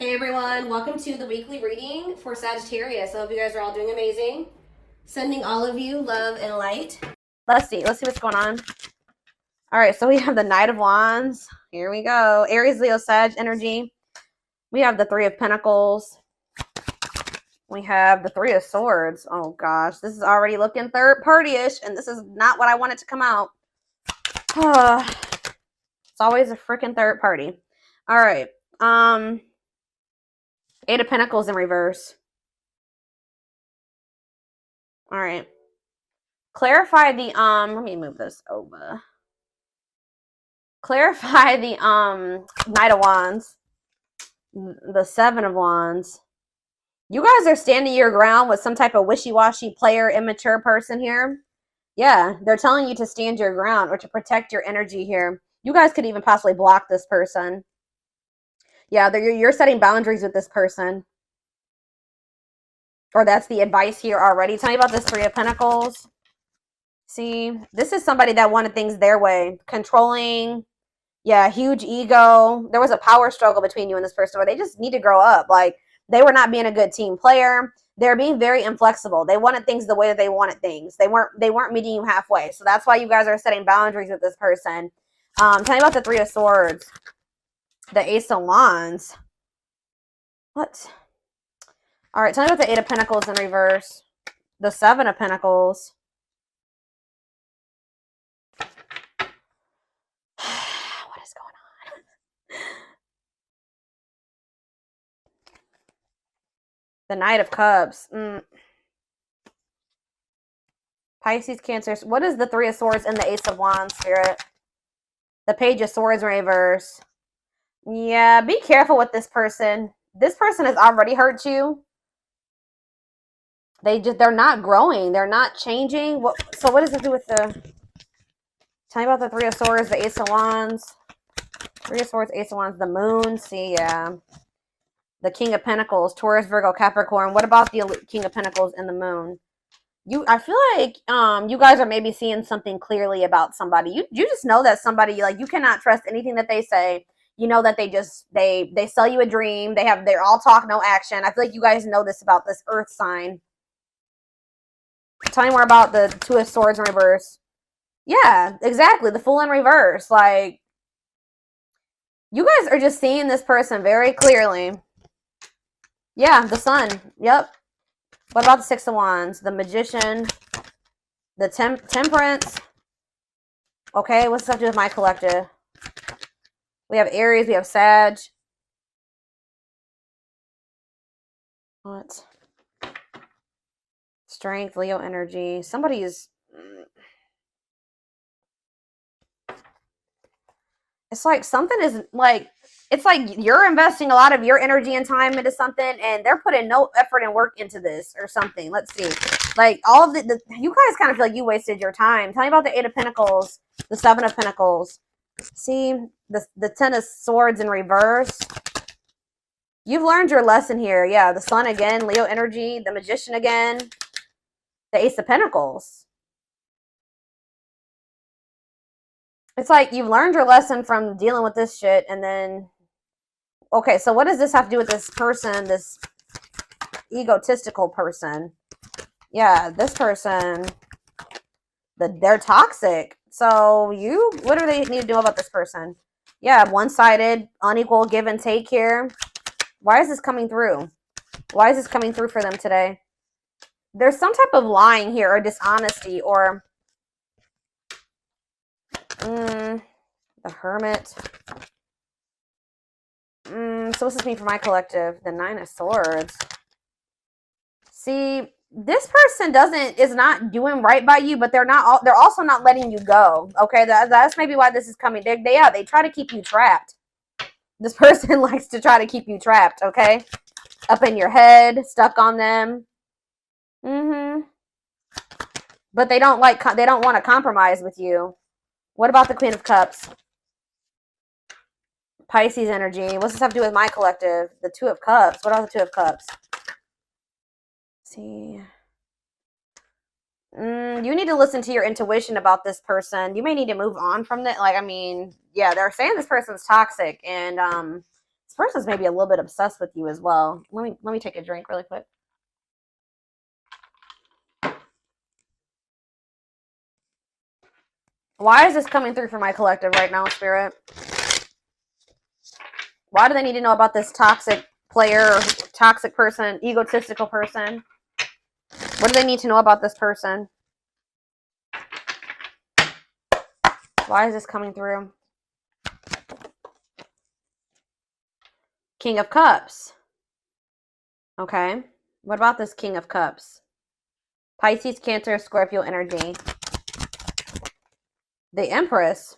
Hey everyone, welcome to the weekly reading for Sagittarius. I hope you guys are all doing amazing. Sending all of you love and light. Let's see what's going on. All right, so we have the Knight of Wands. Here we go. Aries, Leo, Sag energy. We have the Three of Pentacles. We have the Three of Swords. Oh gosh, this is already looking third party-ish, and this is not what I wanted to come out. It's always a freaking third party. All right. Eight of Pentacles in reverse. All right. Clarify the let me move this over. Clarify the Knight of Wands, the Seven of Wands. You guys are standing your ground with some type of wishy-washy player, immature person here. Yeah, they're telling you to stand your ground or to protect your energy here. You guys could even possibly block this person. Yeah, you're setting boundaries with this person. Or that's the advice here already. Tell me about this Three of Pentacles. See, this is somebody that wanted things their way. Controlling. Yeah, huge ego. There was a power struggle between you and this person where they just need to grow up. Like, they were not being a good team player. They're being very inflexible. They wanted things the way that they wanted things. They weren't meeting you halfway. So that's why you guys are setting boundaries with this person. Tell me about the Three of Swords. The Ace of Wands. What? All right, tell me about the Eight of Pentacles in reverse. The Seven of Pentacles. What is going on? The Knight of Cups. Pisces, Cancer. What is the Three of Swords and the Ace of Wands, Spirit? The Page of Swords in reverse. Yeah, be careful with this person. This person has already hurt you. They're not growing. They're not changing. So what does it do with the... Tell me about the Three of Swords, the Ace of Wands. Three of Swords, Ace of Wands, the Moon. See, yeah. The King of Pentacles, Taurus, Virgo, Capricorn. What about the King of Pentacles and the Moon? I feel like you guys are maybe seeing something clearly about somebody. You just know that somebody, like, you cannot trust anything that they say. You know that they sell you a dream. They're all talk, no action. I feel like you guys know this about this Earth sign. Tell me more about the Two of Swords in reverse. Yeah, exactly. The Fool in reverse. Like, you guys are just seeing this person very clearly. Yeah, the Sun. Yep. What about the Six of Wands? The Magician. The Temperance. Okay, what's this have to do with my collective? We have Aries. We have Sag. What? Strength, Leo energy. Somebody is... It's like something is like... It's like you're investing a lot of your energy and time into something, and they're putting no effort and work into this or something. Let's see. Like, all of you guys kind of feel like you wasted your time. Tell me about the Eight of Pentacles, the Seven of Pentacles. See, the Ten of Swords in reverse. You've learned your lesson here. Yeah, the Sun again, Leo energy, the Magician again, the Ace of Pentacles. It's like you've learned your lesson from dealing with this shit, and then... Okay, so what does this have to do with this person, this egotistical person? Yeah, this person, they're toxic. So what do they need to do about this person? Yeah, one-sided, unequal give and take here. Why is this coming through? Why is this coming through for them today? There's some type of lying here or dishonesty or... the Hermit. So what's this mean for my collective? The Nine of Swords. See, this person is not doing right by you, but they're also not letting you go. Okay, that's maybe why this is coming. They try to keep you trapped. This person likes to try to keep you trapped, okay? Up in your head, stuck on them. But they don't want to compromise with you. What about the Queen of Cups? Pisces energy. What's this have to do with my collective? The Two of Cups. What are the Two of Cups? Let's see. You need to listen to your intuition about this person. You may need to move on from that. Like, I mean, yeah, they're saying this person's toxic, and this person's maybe a little bit obsessed with you as well. Let me take a drink really quick. Why is this coming through for my collective right now, Spirit? Why do they need to know about this toxic player, or toxic person, egotistical person? What do they need to know about this person? Why is this coming through? King of Cups. Okay. What about this King of Cups? Pisces, Cancer, Scorpio energy. The Empress.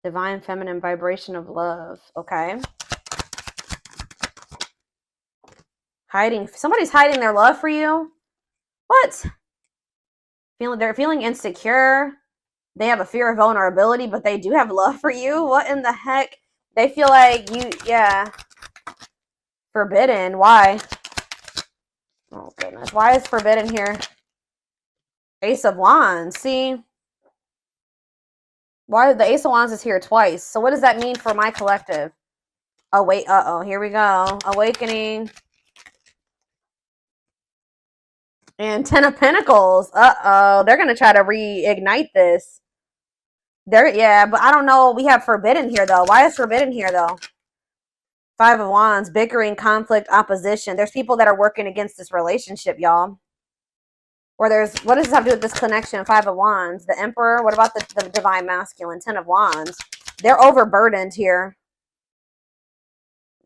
Divine feminine vibration of love. Okay. Hiding. Somebody's hiding their love for you. What? They're feeling insecure. They have a fear of vulnerability, but they do have love for you. What in the heck? They feel like you, yeah. Forbidden. Why? Oh, goodness. Why is forbidden here? Ace of Wands. See? Why the Ace of Wands is here twice? So what does that mean for my collective? Oh, wait. Uh-oh. Here we go. Awakening. And Ten of Pentacles. Uh-oh. They're going to try to reignite this. Yeah, but I don't know. We have forbidden here, though. Why is forbidden here, though? Five of Wands. Bickering, conflict, opposition. There's people that are working against this relationship, y'all. Or there's, what does this have to do with this connection? Five of Wands. The Emperor. What about the Divine Masculine? Ten of Wands. They're overburdened here.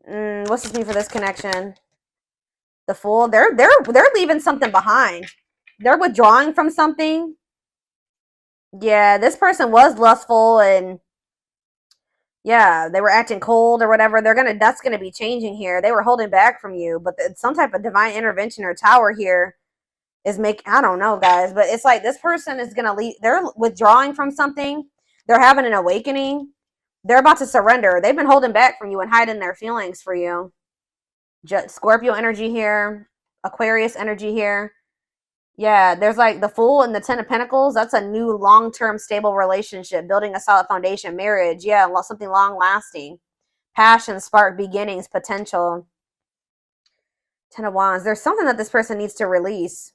What's this mean for this connection? The Fool. They're leaving something behind. They're withdrawing from something. Yeah, this person was lustful and yeah, they were acting cold or whatever. That's gonna be changing here. They were holding back from you, but some type of divine intervention or tower here is I don't know, guys, but it's like this person is gonna leave. They're withdrawing from something. They're having an awakening. They're about to surrender. They've been holding back from you and hiding their feelings for you. Scorpio energy here, Aquarius energy here. Yeah, there's like the Fool and the Ten of Pentacles. That's a new long-term stable relationship, building a solid foundation, marriage. Yeah, something long-lasting. Passion, spark, beginnings, potential. Ten of Wands. There's something that this person needs to release.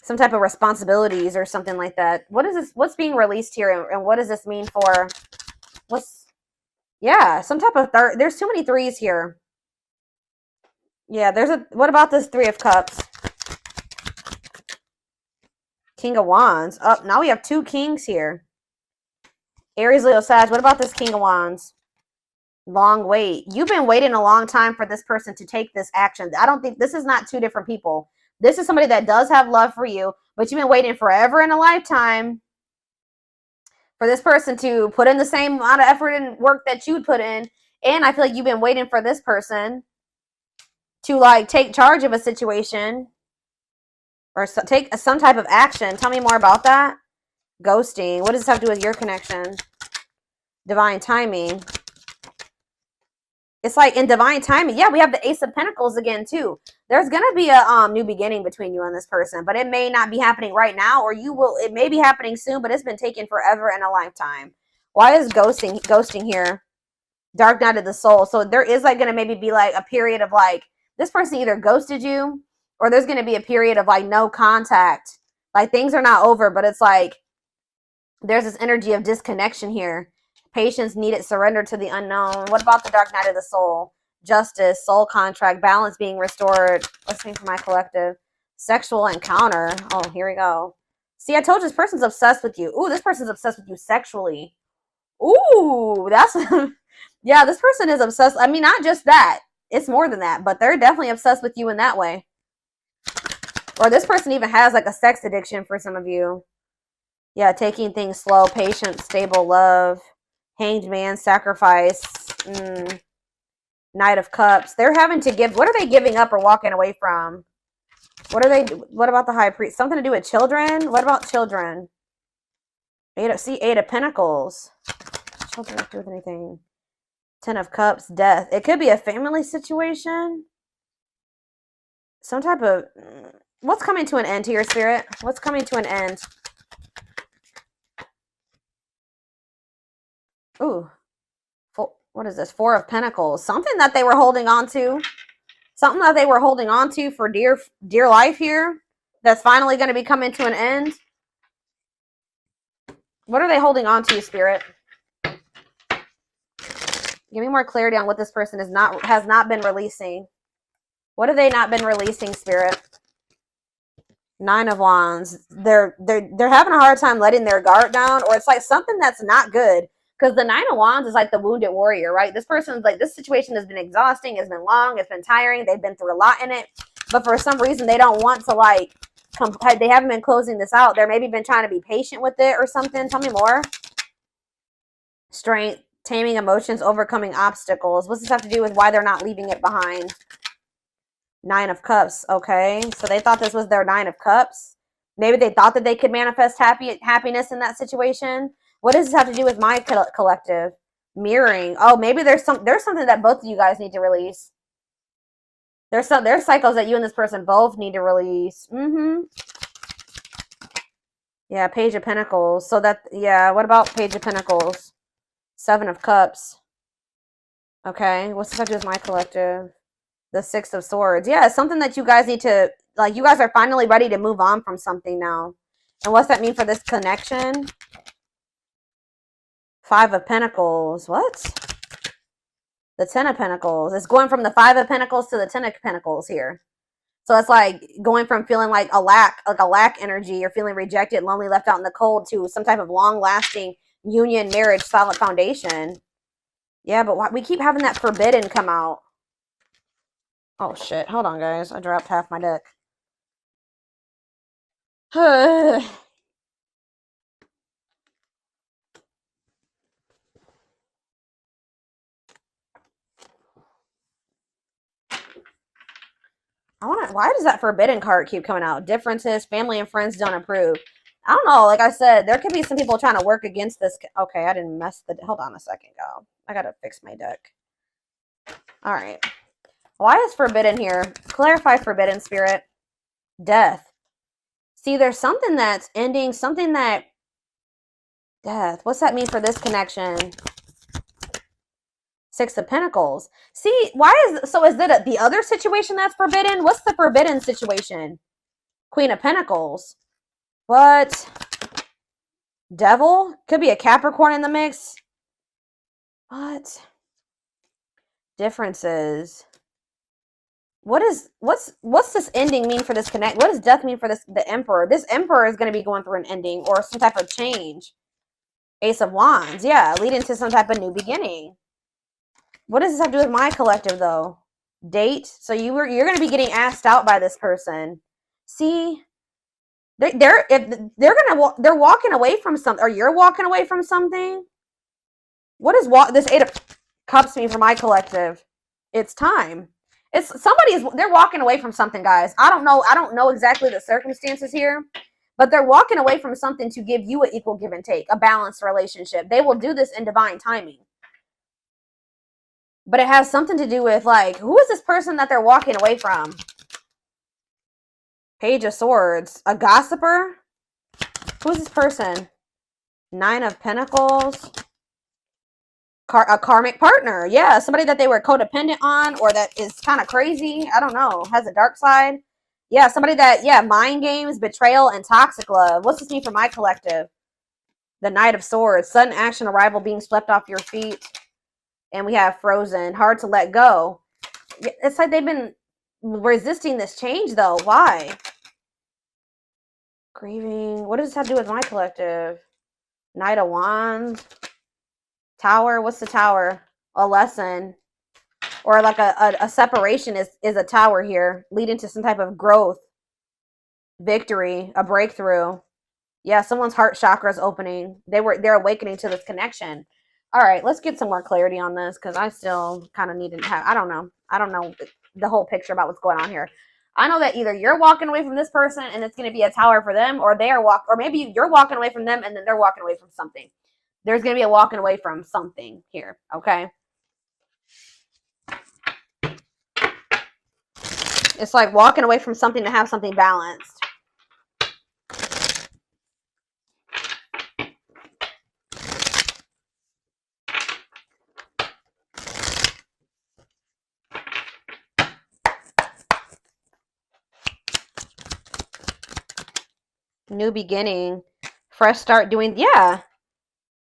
Some type of responsibilities or something like that. What is this? What's being released here, and what does this mean for? Yeah, some type of there's too many threes here. Yeah, what about this Three of Cups? King of Wands. Oh, now we have two kings here. Aries, Leo, Sag. What about this King of Wands? Long wait. You've been waiting a long time for this person to take this action. I don't think this is not two different people. This is somebody that does have love for you, but you've been waiting forever in a lifetime for this person to put in the same amount of effort and work that you'd put in. And I feel like you've been waiting for this person to like take charge of a situation or take some type of action. Tell me more about that. Ghosting. What does this have to do with your connection? Divine timing. It's like in divine timing. Yeah, we have the Ace of Pentacles again, too. There's going to be a new beginning between you and this person, but it may not be happening right now, or it may be happening soon, but it's been taken forever and a lifetime. Why is ghosting here? Dark night of the soul. So there is like going to maybe be like a period of like, this person either ghosted you, or there's going to be a period of like no contact. Like things are not over, but it's like there's this energy of disconnection here. Patience needed, surrender to the unknown. What about the dark night of the soul? Justice, soul contract, balance being restored. Let's see for my collective. Sexual encounter. Oh, here we go. See, I told you this person's obsessed with you. Ooh, this person's obsessed with you sexually. Ooh, that's... yeah, this person is obsessed. I mean, not just that. It's more than that, but they're definitely obsessed with you in that way. Or this person even has like a sex addiction for some of you. Yeah, taking things slow, patient, stable love. Hanged man, sacrifice. Knight of Cups. They're having to give. What are they giving up or walking away from? What about the High Priest? Something to do with children? What about children? Eight of Pentacles. Children don't do with anything. Ten of Cups, death. It could be a family situation. Some type of... What's coming to an end here, Spirit? What's coming to an end? Ooh. What is this? Four of Pentacles. Something that they were holding on to. Something that they were holding on to for dear life here. That's finally going to be coming to an end. What are they holding on to, Spirit? Give me more clarity on what this person has not been releasing. What have they not been releasing, Spirit? Nine of Wands. They're having a hard time letting their guard down, or it's like something that's not good. Because the Nine of Wands is like the wounded warrior, right? This person's like, this situation has been exhausting, it's been long, it's been tiring, they've been through a lot in it. But for some reason, they don't want to like, they haven't been closing this out. They're maybe been trying to be patient with it or something. Tell me more. Strength, taming emotions, overcoming obstacles. What's this have to do with why they're not leaving it behind? Nine of Cups. Okay, so they thought this was their Nine of Cups. Maybe they thought that they could manifest happiness in that situation. What does this have to do with my collective? Mirroring. Oh, maybe there's something that both of you guys need to release. There's cycles that you and this person both need to release. Yeah, Page of Pentacles. So that, yeah, what about Page of Pentacles? Seven of Cups. Okay, what's this have to do with my collective? The Six of Swords. Yeah, it's something that you guys need to, like, you guys are finally ready to move on from something now. And what's that mean for this connection? Five of Pentacles. What? The Ten of Pentacles. It's going from the Five of Pentacles to the Ten of Pentacles here. So it's like going from feeling like a lack energy, or feeling rejected, lonely, left out in the cold, to some type of long-lasting union, marriage, solid foundation. Yeah, but we keep having that forbidden come out. Oh, shit. Hold on, guys. I dropped half my deck. Why does that forbidden card keep coming out? Differences, family and friends don't approve. I don't know. Like I said, there could be some people trying to work against this. Okay, I didn't mess the... Hold on a second, y'all. I gotta fix my deck. All right. Why is forbidden here? Clarify forbidden, Spirit. Death. See, there's something that's ending, something that... Death. What's that mean for this connection? Six of Pentacles. See, so is it the other situation that's forbidden? What's the forbidden situation? Queen of Pentacles. What? Devil? Could be a Capricorn in the mix. What? Differences. What's this ending mean for this connect? What does death mean for the Emperor? This Emperor is going to be going through an ending or some type of change. Ace of Wands. Yeah, leading to some type of new beginning. What does this have to do with my collective, though? Date. So you're going to be getting asked out by this person. See, they're walking away from something, or you're walking away from something. What does this Eight of Cups mean for my collective? It's time. They're walking away from something, guys. I don't know exactly the circumstances here, but they're walking away from something to give you an equal give and take, a balanced relationship. They will do this in divine timing. But it has something to do with, like, who is this person that they're walking away from? Page of Swords. A gossiper? Who's this person? Nine of Pentacles. A karmic partner. Yeah, somebody that they were codependent on, or that is kind of crazy. I don't know. Has a dark side. Yeah, somebody that, yeah, mind games, betrayal, and toxic love. What's this mean for my collective? The Knight of Swords. Sudden action, arrival, being swept off your feet. And we have Frozen. Hard to let go. It's like they've been resisting this change, though. Why? Grieving. What does this have to do with my collective? Knight of Wands. Tower. What's the Tower? A lesson. Or like a separation is a tower here. Leading to some type of growth. Victory. A breakthrough. Yeah, someone's heart chakra is opening. They're awakening to this connection. All right, let's get some more clarity on this, because I still kind of need to have, I don't know the whole picture about what's going on here. I know that either you're walking away from this person and it's going to be a tower for them, or or maybe you're walking away from them and then they're walking away from something. There's going to be a walking away from something here, okay? It's like walking away from something to have something balanced. New beginning. Fresh start doing, yeah.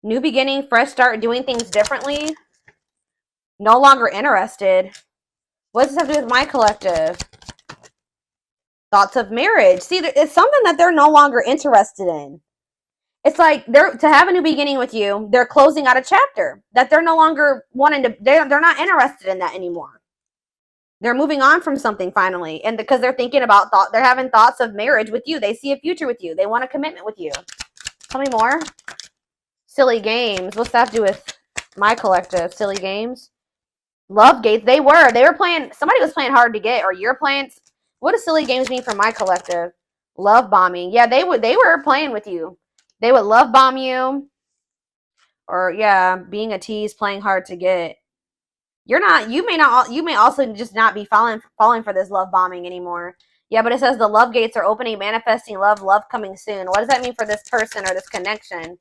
New beginning, fresh start doing things differently. No longer interested. What does this have to do with my collective? Thoughts of marriage. See, it's something that they're no longer interested in. It's like they're to have a new beginning with you. They're closing out a chapter that they're no longer wanting to. They're not interested in that anymore. They're moving on from something finally, and because they're thinking about they're having thoughts of marriage with you. They see a future with you. They want a commitment with you. Tell me more. Silly games. What's that have to do with my collective? Silly games. Love gates. They were playing. Somebody was playing hard to get, or you're playing. What does silly games mean for my collective? Love bombing. Yeah, they were playing with you. They would love bomb you. Or yeah, being a tease, playing hard to get. You may also just not be falling for this love bombing anymore. Yeah, but it says the love gates are opening, manifesting love coming soon. What does that mean for this person or this connection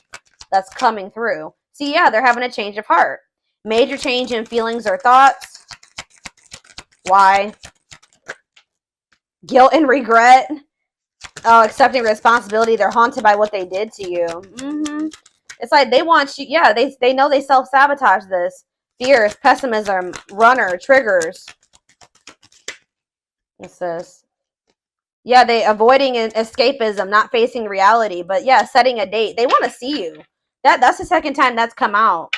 that's coming through? See, yeah, they're having a change of heart. Major change in feelings or thoughts. Why? Guilt and regret. Oh, accepting responsibility. They're haunted by what they did to you. It's like they want you. Yeah, they know they self-sabotage this. Fears, pessimism, runner, triggers. What's this? Yeah, they avoiding escapism, not facing reality. But yeah, setting a date. They want to see you. That's the second time that's come out.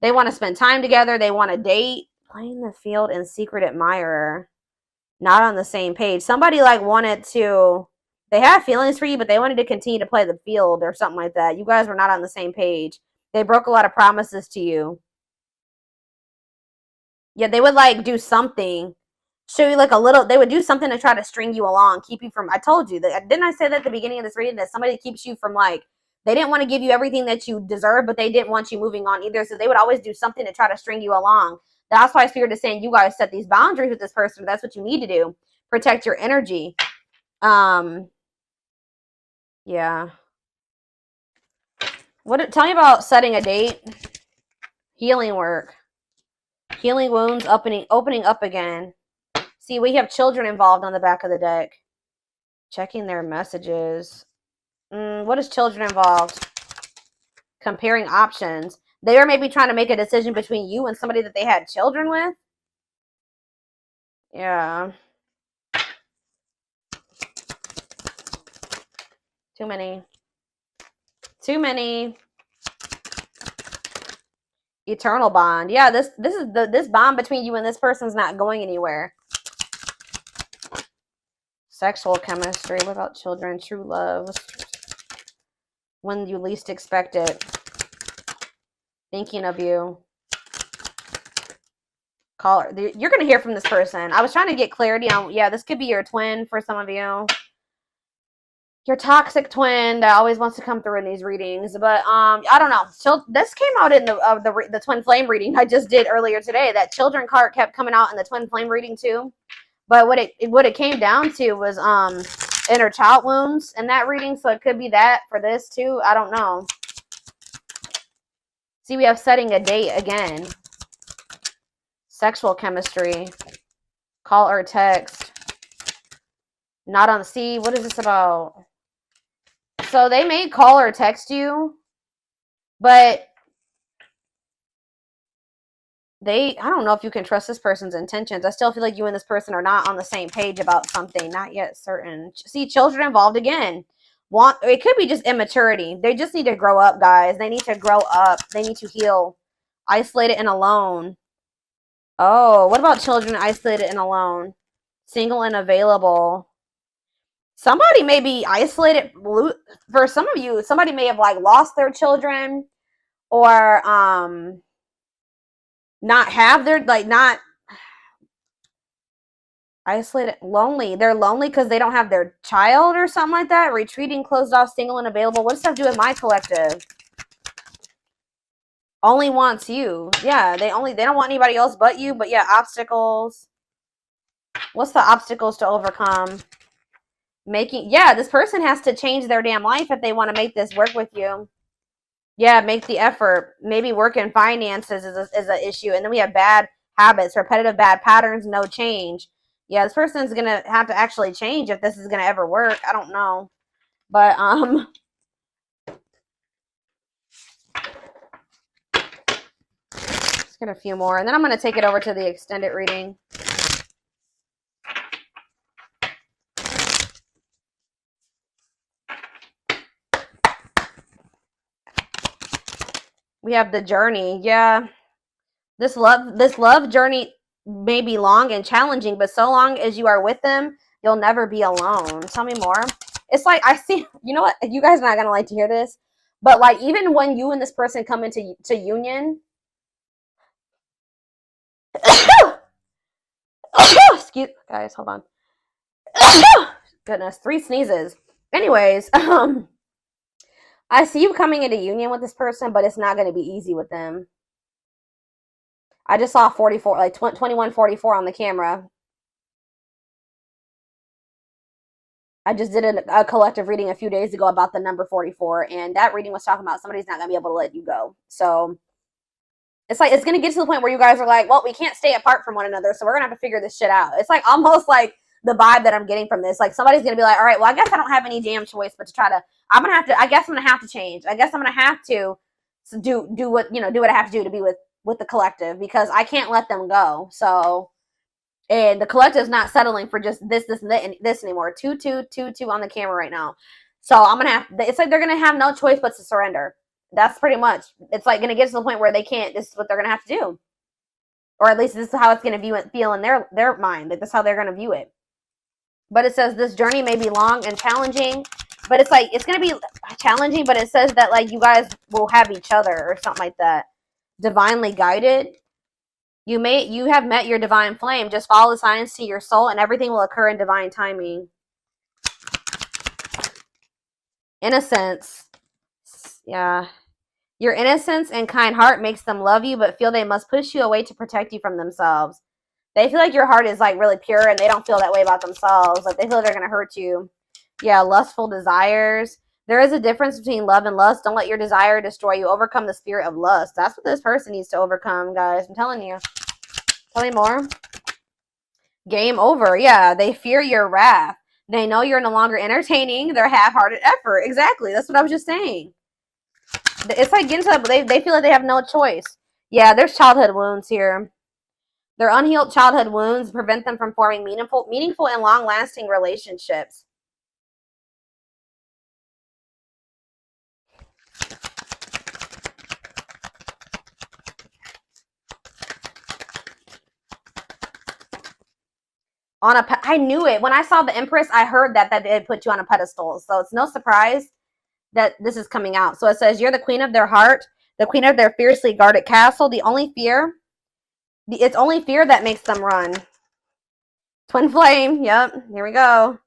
They want to spend time together. They want to date. Playing the field and secret admirer. Not on the same page. Somebody like wanted to. They have feelings for you, but they wanted to continue to play the field or something like that. You guys were not on the same page. They broke a lot of promises to you. Yeah, they would like do something. Show you like a little. They would do something to try to string you along, keep you from. I told you that. Didn't I say that at the beginning of this reading that somebody keeps you from like. They didn't want to give you everything that you deserve, but they didn't want you moving on either. So they would always do something to try to string you along. That's why Spirit is saying you guys set these boundaries with this person. That's what you need to do. Protect your energy. Yeah. Tell me about setting a date. Healing work. Healing wounds, opening up again. See, we have children involved on the back of the deck. Checking their messages. What is children involved? Comparing options. They are maybe trying to make a decision between you and somebody that they had children with. Yeah. Too many. Eternal bond. Yeah, this bond between you and this person's not going anywhere. Sexual chemistry. What about children? True love. When you least expect it. Thinking of you. Caller. You're going to hear from this person. I was trying to get clarity on, yeah, this could be your twin for some of you. Your toxic twin that always wants to come through in these readings. But I don't know. So this came out in the twin flame reading I just did earlier today. That children card kept coming out in the twin flame reading too. But what it came down to was inner child wounds in that reading. So it could be that for this too. I don't know. See, we have setting a date again. Sexual chemistry. Call or text. Not on. See, what is this about? So they may call or text you, but I don't know if you can trust this person's intentions. I still feel like you and this person are not on the same page about something. Not yet certain. See, children involved again. It could be just immaturity. They just need to grow up, guys. They need to grow up. They need to heal. Isolated and alone. Oh, what about children isolated and alone? Single and available. Somebody may be isolated. For some of you, somebody may have like lost their children or not have their, like, not isolated, lonely. They're lonely because they don't have their child or something like that. Retreating, closed off, single and available. What does that have to do with my collective? Only wants you. Yeah, they don't want anybody else but you. But yeah, obstacles. What's the obstacles to overcome? Yeah, this person has to change their damn life if they want to make this work with you. Yeah, make the effort. Maybe work in finances is an issue. And then we have bad habits, repetitive bad patterns, no change. Yeah, this person's going to have to actually change if this is going to ever work. I don't know. But let's get a few more, and then I'm going to take it over to the extended reading. We have the journey. Yeah. This love journey may be long and challenging, but so long as you are with them, you'll never be alone. Tell me more. It's like, I see, you know what? You guys are not going to like to hear this, but like, even when you and this person come into union, excuse, guys, hold on. Goodness, 3 sneezes. Anyways, I see you coming into union with this person, but it's not going to be easy with them. I just saw 44, like 2144 on the camera. I just did a collective reading a few days ago about the number 44, and that reading was talking about somebody's not going to be able to let you go. So it's like, it's going to get to the point where you guys are like, well, we can't stay apart from one another, so we're going to have to figure this shit out. It's like almost like the vibe that I'm getting from this. Like, somebody's going to be like, all right, well, I guess I don't have any damn choice but to try to, I guess I'm going to have to change. I guess I'm going to have to do what, do what I have to do to be with the collective, because I can't let them go. So, and the collective is not settling for just this and this anymore. 2, 2, 2, 2 on the camera right now. So I'm gonna have, it's like they're gonna have no choice but to surrender. That's pretty much, it's like gonna get to the point where they can't, this is what they're gonna have to do. Or at least this is how it's gonna feel in their mind. Like, this is how they're gonna view it. But it says this journey may be long and challenging, but it's like, it's gonna be challenging, but it says that like you guys will have each other or something like that. Divinely guided. You have met your divine flame. Just follow the signs to your soul, and everything will occur in divine timing. Innocence. Yeah. Your innocence and kind heart makes them love you, but feel they must push you away to protect you from themselves. They feel like your heart is like really pure, and they don't feel that way about themselves. Like, they feel they're going to hurt you. Yeah, lustful desires. There is a difference between love and lust. Don't let your desire destroy you. Overcome the spirit of lust. That's what this person needs to overcome, guys. I'm telling you. Tell me more. Game over. Yeah, they fear your wrath. They know you're no longer entertaining their half-hearted effort. Exactly. That's what I was just saying. It's like getting to that, they feel like they have no choice. Yeah, there's childhood wounds here. Their unhealed childhood wounds prevent them from forming meaningful and long-lasting relationships. I knew it. When I saw the Empress, I heard that they put you on a pedestal. So it's no surprise that this is coming out. So it says, you're the queen of their heart, the queen of their fiercely guarded castle. It's only fear that makes them run. Twin flame. Yep. Here we go.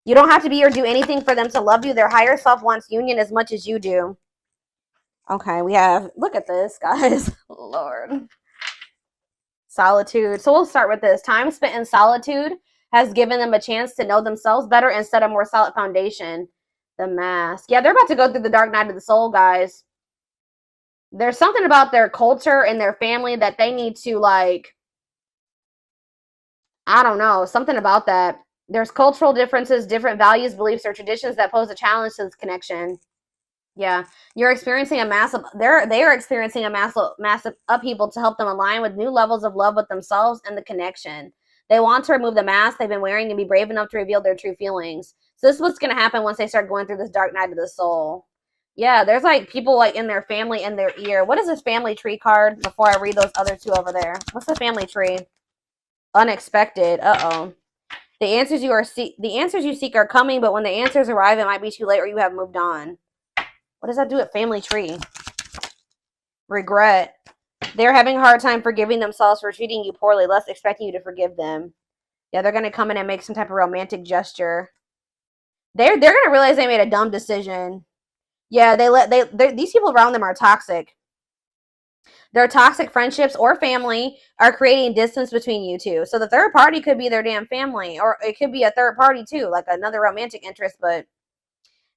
You don't have to be or do anything for them to love you. Their higher self wants union as much as you do. Okay, we have, look at this, guys. Lord. Solitude. So we'll start with this. Time spent in solitude has given them a chance to know themselves better and set a more solid foundation. The mask. Yeah, they're about to go through the dark night of the soul, guys. There's something about their culture and their family that they need to, like, I don't know, something about that. There's cultural differences, different values, beliefs, or traditions that pose a challenge to this connection. Yeah, you're experiencing a massive, they are experiencing a massive upheaval to help them align with new levels of love with themselves and the connection. They want to remove the mask they've been wearing and be brave enough to reveal their true feelings. So this is what's going to happen once they start going through this dark night of the soul. Yeah, there's like people like in their family in their ear. What is this family tree card before I read those other two over there? What's the family tree? Unexpected. Uh-oh. The answers you seek are coming, but when the answers arrive, it might be too late or you have moved on. What does that do at family tree? Regret. They're having a hard time forgiving themselves for treating you poorly, less expecting you to forgive them. Yeah, they're going to come in and make some type of romantic gesture. They're going to realize they made a dumb decision. Yeah, these people around them are toxic. Their toxic friendships or family are creating distance between you two. So the third party could be their damn family, or it could be a third party too, like another romantic interest, but it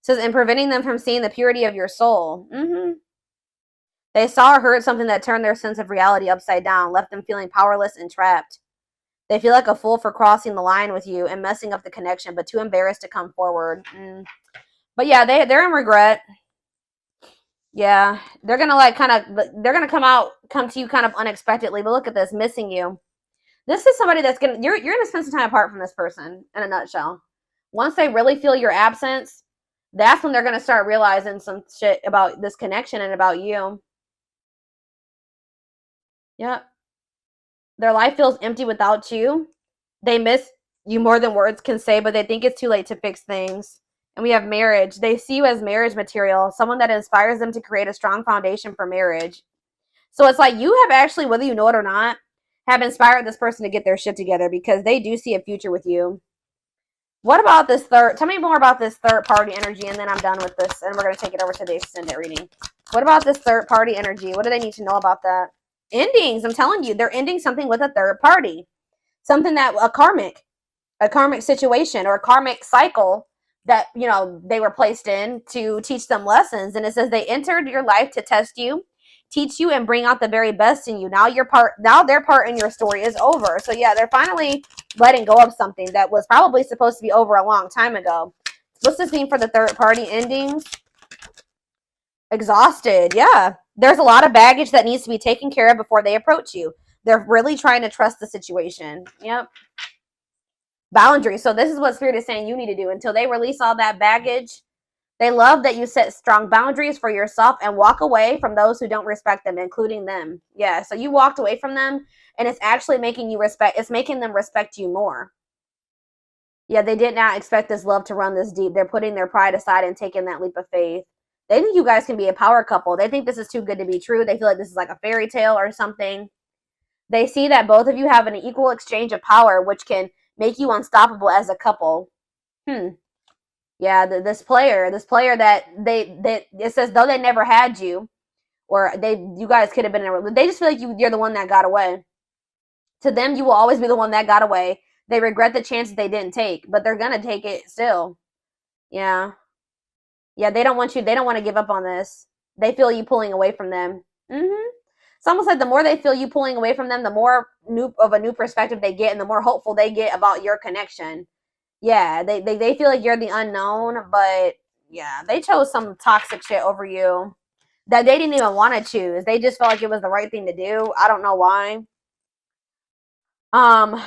says, and preventing them from seeing the purity of your soul. They saw or heard something that turned their sense of reality upside down, left them feeling powerless and trapped. They feel like a fool for crossing the line with you and messing up the connection, but too embarrassed to come forward. But yeah, they're in regret. Yeah, they're gonna like they're gonna come to you kind of unexpectedly. But look at this, missing you. This is somebody that's gonna you're gonna spend some time apart from this person in a nutshell. Once they really feel your absence, that's when they're gonna start realizing some shit about this connection and about you. Yep. Their life feels empty without you. They miss you more than words can say, but they think it's too late to fix things. And we have marriage. They see you as marriage material, someone that inspires them to create a strong foundation for marriage. So it's like you have actually, whether you know it or not, have inspired this person to get their shit together because they do see a future with you. What about this third? Tell me more about this third party energy, and then I'm done with this, and we're going to take it over to the extended reading. What about this third party energy? What do they need to know about that? Endings. I'm telling you, they're ending something with a third party. Something that a karmic situation or a karmic cycle that, you know, they were placed in to teach them lessons. And it says they entered your life to test you, teach you, and bring out the very best in you. Now their part in your story is over. So yeah, they're finally letting go of something that was probably supposed to be over a long time ago. What's this mean for the third party endings? Exhausted. Yeah, there's a lot of baggage that needs to be taken care of before they approach you. They're really trying to trust the situation. Yep. Boundaries. So this is what Spirit is saying you need to do until they release all that baggage. They love that you set strong boundaries for yourself and walk away from those who don't respect them, including them. Yeah, so you walked away from them, and it's actually making you respect. It's making them respect you more. Yeah, they did not expect this love to run this deep. They're putting their pride aside and taking that leap of faith. They think you guys can be a power couple. They think this is too good to be true. They feel like this is like a fairy tale or something. They see that both of you have an equal exchange of power, which can make you unstoppable as a couple. Yeah, this player that it says though they never had you, or you guys could have been in a, they just feel like you're the one that got away. To them, you will always be the one that got away. They regret the chances they didn't take, but they're gonna take it still. Yeah, yeah, they don't want to give up on this. They feel you pulling away from them. It's almost like the more they feel you pulling away from them, the more of a new perspective they get, and the more hopeful they get about your connection. Yeah, they feel like you're the unknown, but yeah, they chose some toxic shit over you that they didn't even want to choose. They just felt like it was the right thing to do. I don't know why. Um,